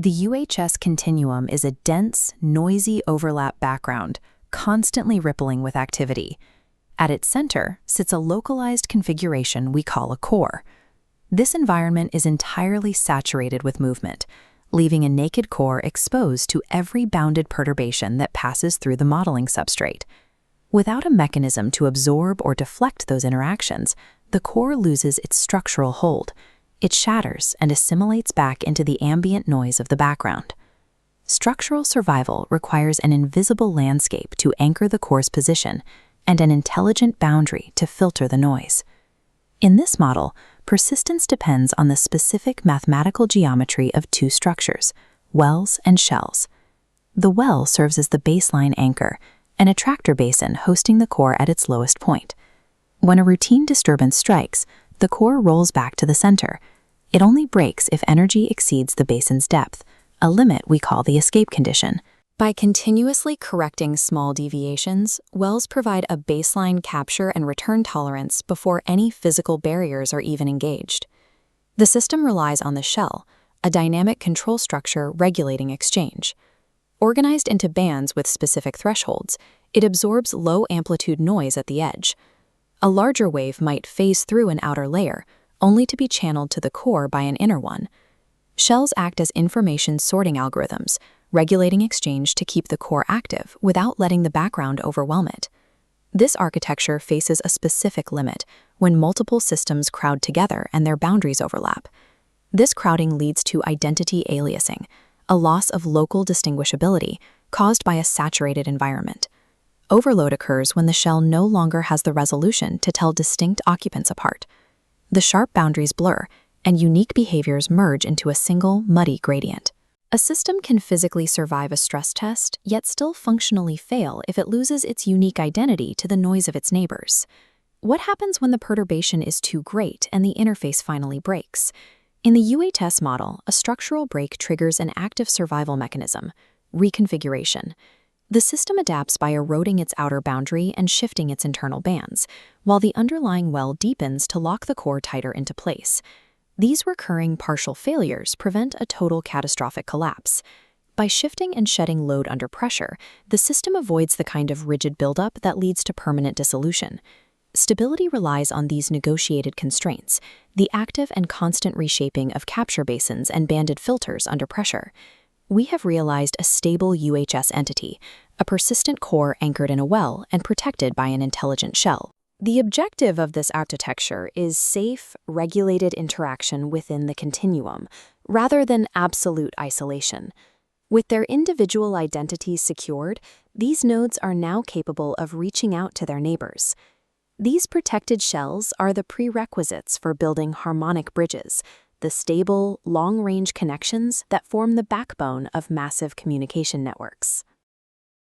The UHS continuum is a dense, noisy overlap background, constantly rippling with activity. At its center sits a localized configuration we call a core. This environment is entirely saturated with movement, leaving a naked core exposed to every bounded perturbation that passes through the modeling substrate. Without a mechanism to absorb or deflect those interactions, the core loses its structural hold. It shatters and assimilates back into the ambient noise of the background. Structural survival requires an invisible landscape to anchor the core's position and an intelligent boundary to filter the noise. In this model, persistence depends on the specific mathematical geometry of two structures, wells and shells. The well serves as the baseline anchor, an attractor basin hosting the core at its lowest point. When a routine disturbance strikes, the core rolls back to the center. It only breaks if energy exceeds the basin's depth, a limit we call the escape condition. By continuously correcting small deviations, wells provide a baseline capture and return tolerance before any physical barriers are even engaged. The system relies on the shell, a dynamic control structure regulating exchange. Organized into bands with specific thresholds, it absorbs low-amplitude noise at the edge. A larger wave might phase through an outer layer, only to be channeled to the core by an inner one. Shells act as information sorting algorithms, regulating exchange to keep the core active without letting the background overwhelm it. This architecture faces a specific limit when multiple systems crowd together and their boundaries overlap. This crowding leads to identity aliasing, a loss of local distinguishability caused by a saturated environment. Overload occurs when the shell no longer has the resolution to tell distinct occupants apart. The sharp boundaries blur, and unique behaviors merge into a single, muddy gradient. A system can physically survive a stress test, yet still functionally fail if it loses its unique identity to the noise of its neighbors. What happens when the perturbation is too great and the interface finally breaks? In the UHS model, a structural break triggers an active survival mechanism, reconfiguration. The system adapts by eroding its outer boundary and shifting its internal bands, while the underlying well deepens to lock the core tighter into place. These recurring partial failures prevent a total catastrophic collapse. By shifting and shedding load under pressure, the system avoids the kind of rigid buildup that leads to permanent dissolution. Stability relies on these negotiated constraints, the active and constant reshaping of capture basins and banded filters under pressure. We have realized a stable UHS entity, a persistent core anchored in a well and protected by an intelligent shell. The objective of this architecture is safe, regulated interaction within the continuum, rather than absolute isolation. With their individual identities secured, these nodes are now capable of reaching out to their neighbors. These protected shells are the prerequisites for building harmonic bridges, the stable, long-range connections that form the backbone of massive communication networks.